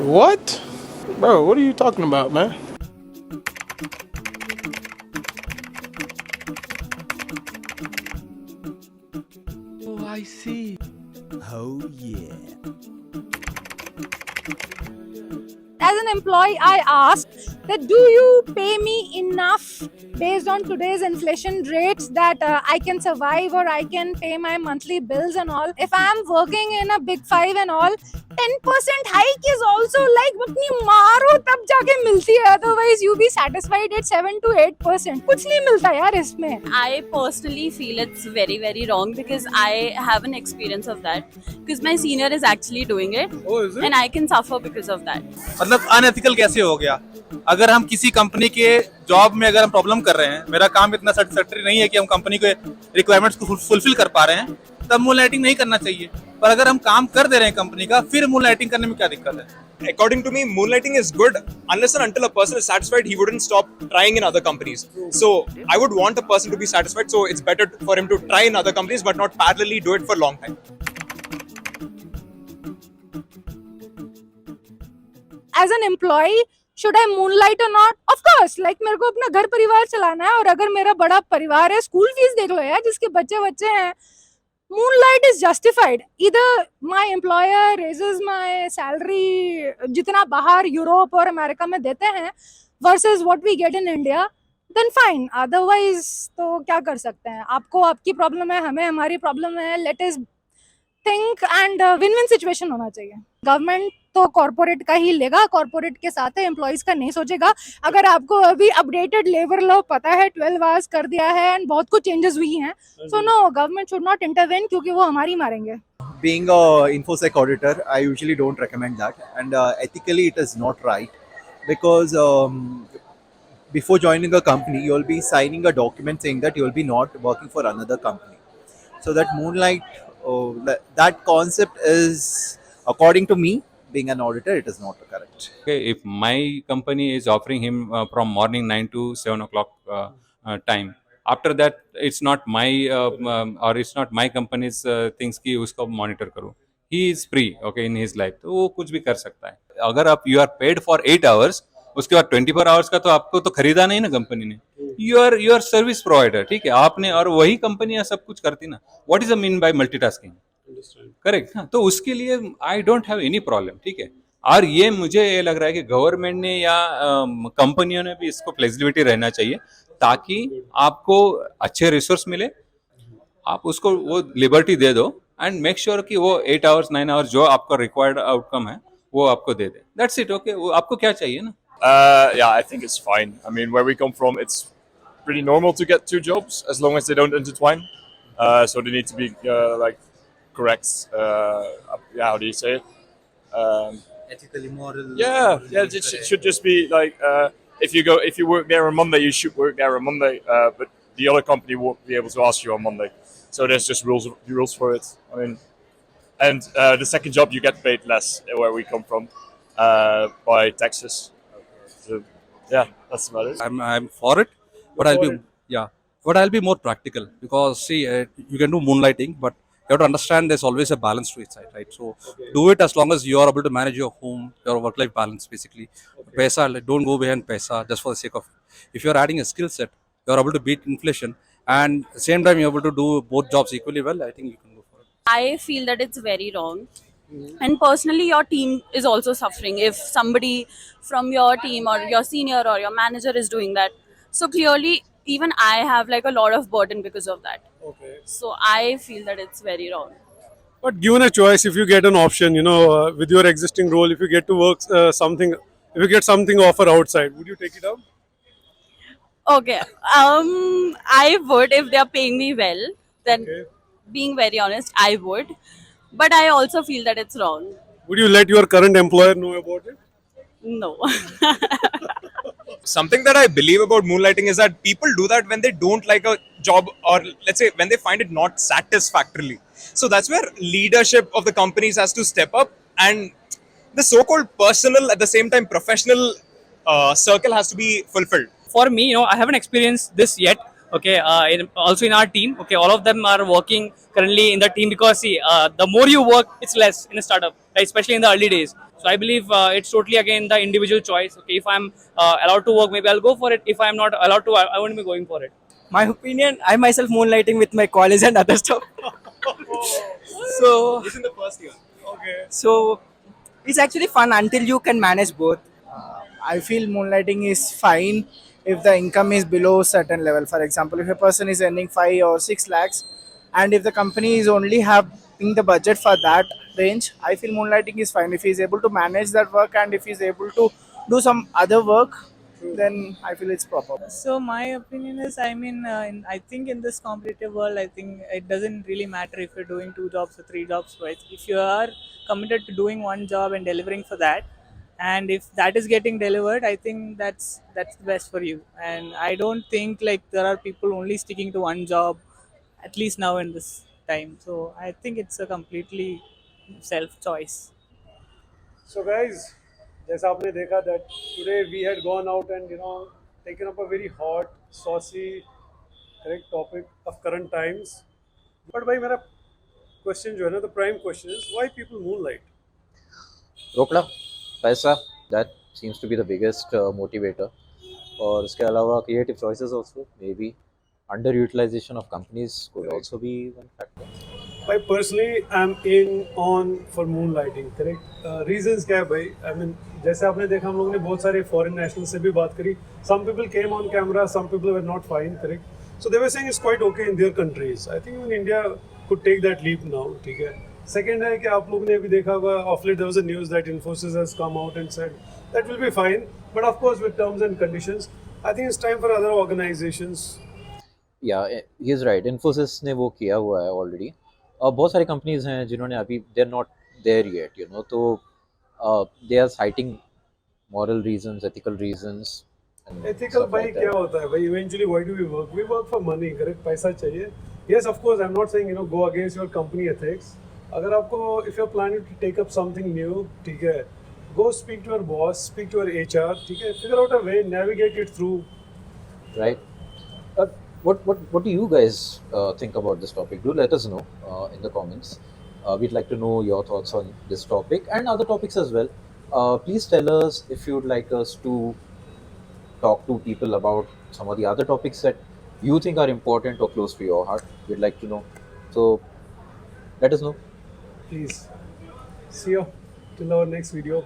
What? Bro, what are you talking about, man? Oh, I see. Oh yeah. As an employee, I ask that do you pay me enough based on today's inflation rates that I can survive or I can pay my monthly bills and all. If I am working in a big five and all, 10% hike is also like अपनी मारो तब जाके मिलती है, otherwise you be satisfied at 7 to 8%. कुछ नहीं मिलता यार इसमें. I personally feel it's very, very wrong because I have an experience of that. Because my senior is actually doing it. Oh, is it? And I can suffer because of that. मतलब unethical कैसे हो गया? अगर हम किसी company के job में अगर हम प्रॉब्लम कर रहे हैं, मेरा काम इतना सेटिस्फैक्टरी नहीं है कि हम कंपनी के रिक्वायरमेंट्स को फुलफिल कर पा रहे हैं, तब मूनलाइटिंग नहीं करना चाहिए. पर अगर हम काम कर दे रहे हैं कंपनी का, फिर मूनलाइटिंग करने में क्या दिक्कत है? According to me, moonlighting is good unless and until a person is satisfied. He wouldn't stop trying in other companies. So I would want a person to be satisfied. So it's better for him to try in other companies, but not parallelly do it for a long time. As an employee, should I moonlight or not? Of course, like मेरे को अपना घर परिवार चलाना है और अगर मेरा बड़ा परिवार है, स्कूल फीस देख लो यार जिसके बच्चे हैं, moonlight is justified. Either my employer raises my salary जितना बाहर यूरोप और अमेरिका में देते हैं versus what we get in India, then fine. Otherwise तो क्या कर सकते हैं? आपको आपकी प्रॉब्लम है, हमें हमारी प्रॉब्लम है. Let us think and win-win situation होना चाहिए. गवर्नमेंट तो कॉर्पोरेट का ही लेगा, कॉर्पोरेट के साथ है, एम्प्लॉइज का नहीं सोचेगा. अगर आपको अभी अपडेटेड लेबर लॉ पता है, 12 आवर्स कर दिया है एंड बहुत कुछ चेंजेस हुई हैं, so no, government should not intervene क्योंकि वो हमारी मारेंगे. Being a infosec auditor, I usually don't recommend that, and ethically it is not right because before joining a company, you'll be signing a document saying that you'll be not working for another company. So that moonlight, that concept is, according to me, being an auditor, it is not correct. Okay, if my company is offering him from morning 9 to 7 o'clock time, after that it's not my or it's not my company's things कि उसको monitor करूँ. He is free, okay, in his life. तो वो कुछ भी कर सकता है. अगर आप you are paid for 8 hours, उसके बाद 24 hours का तो आपको तो खरीदा नहीं ना कंपनी ने. You are service provider, ठीक है, आपने, और वही कंपनियां सब कुछ करती ना. What is the mean by multitasking? Correct. हाँ, तो उसके लिए I don't have any problem, ठीक है. और ये मुझे ये लग रहा है कि गवर्नमेंट ने या कंपनियों ने भी इसको फ्लेक्सिबिलिटी रहना चाहिए ताकि आपको अच्छे रिसोर्स मिले, आप उसको वो लिबर्टी दे दो एंड मेक श्योर कि वो 8 आवर्स 9 आवर्स जो आपका रिक्वायर्ड आउटकम है वो आपको दे दे. That's it. ओके, वो आपको क्या चाहिए ना. Yeah, I think it's fine. I mean, where we come from, it's pretty normal to get two jobs as long as they don't intertwine. So they need to be like correct. Yeah, how do you say it? Ethically, moral. Yeah, it should just be like if you work there on Monday, you should work there on Monday. But the other company won't be able to ask you on Monday. So there's just rules for it. I mean, and the second job you get paid less where we come from by taxes. So yeah, that's about it. I'm for it, but I'll be more practical because see, you can do moonlighting, but you have to understand there's always a balance to it, right? So do it as long as you are able to manage your home, your work-life balance, basically. Paisa, don't go behind paisa just for the sake of it. If you're adding a skill set, you're able to beat inflation, and at the same time you're able to do both jobs equally well. I think you can go for it. I feel that it's very wrong. And personally, your team is also suffering if somebody from your team or your senior or your manager is doing that. So clearly, even I have like a lot of burden because of that. Okay. So I feel that it's very wrong. But given a choice, if you get an option, with your existing role, if you get to work if you get something offer outside, would you take it up? Okay. I would if they are paying me well. Then, being very honest, I would. But I also feel that it's wrong. Would you let your current employer know about it? No. Something that I believe about moonlighting is that people do that when they don't like a job, or let's say when they find it not satisfactorily. So that's where leadership of the companies has to step up, and the so-called personal, at the same time professional circle has to be fulfilled. For me, I haven't experienced this yet, Okay, also in our team, okay, all of them are working currently in the team because see, the more you work, it's less in a startup, right? Especially in the early days. So I believe it's totally again the individual choice. Okay, if I'm allowed to work, maybe I'll go for it. If I'm not allowed to, I won't be going for it. My opinion, I myself moonlighting with my college and other stuff. So This is the first year. Okay. so it's actually fun until you can manage both. I feel moonlighting is fine if the income is below certain level. For example, if a person is earning 5 or 6 lakhs, and if the company is only having the budget for that range, I feel moonlighting is fine. If he is able to manage that work and if he is able to do some other work, then I feel it's proper. So my opinion is, I mean, I think in this competitive world, I think it doesn't really matter if you're doing 2 jobs or 3 jobs, right? If you are committed to doing one job and delivering for that, and if that is getting delivered, I think that's the best for you. And I don't think like there are people only sticking to one job, at least now in this time. So I think it's a completely self choice. So guys, जैसा आपने देखा that today we had gone out and taken up a very hot, saucy, correct topic of current times. But भाई मेरा question जो है ना, the prime question is why people moonlight? रोकड़ा पैसा that seems to be the biggest motivator और उसके अलावा creative choices also maybe underutilization of companies could also be one factor. भाई personally I'm in on for moonlighting, correct? Reasons क्या है भाई? I mean जैसे आपने देखा हम लोगों ने बहुत सारे foreign nationals से भी बात करी. Some people came on camera, some people were not fine, correct? So they were saying it's quite okay in their countries. I think even India could take that leap now, ठीक है? Second है कि आप लोगों ने भी देखा होगा of late there was a news that Infosys has come out and said that will be fine, but of course with terms and conditions. I think it's time for other organizations. Yeah, he is right. Infosys ने वो किया हुआ है already. और बहुत सारी companies हैं जिन्होंने अभी they're not there yet, you know. तो they are citing moral reasons, ethical reasons. and Ethical stuff भाई like क्या that. होता है भाई? Eventually why do we work? We work for money, correct? पैसा चाहिए. Yes, of course I'm not saying go against your company ethics. अगर आपको if you're planning to take up something new, ठीक है, go speak to your boss, speak to your HR, ठीक है, figure out a way, navigate it through. Right? What do you guys think about this topic? Do let us know in the comments. We'd like to know your thoughts on this topic and other topics as well. Please tell us if you'd like us to talk to people about some of the other topics that you think are important or close to your heart. We'd like to know. So let us know. Please. See you till our next video.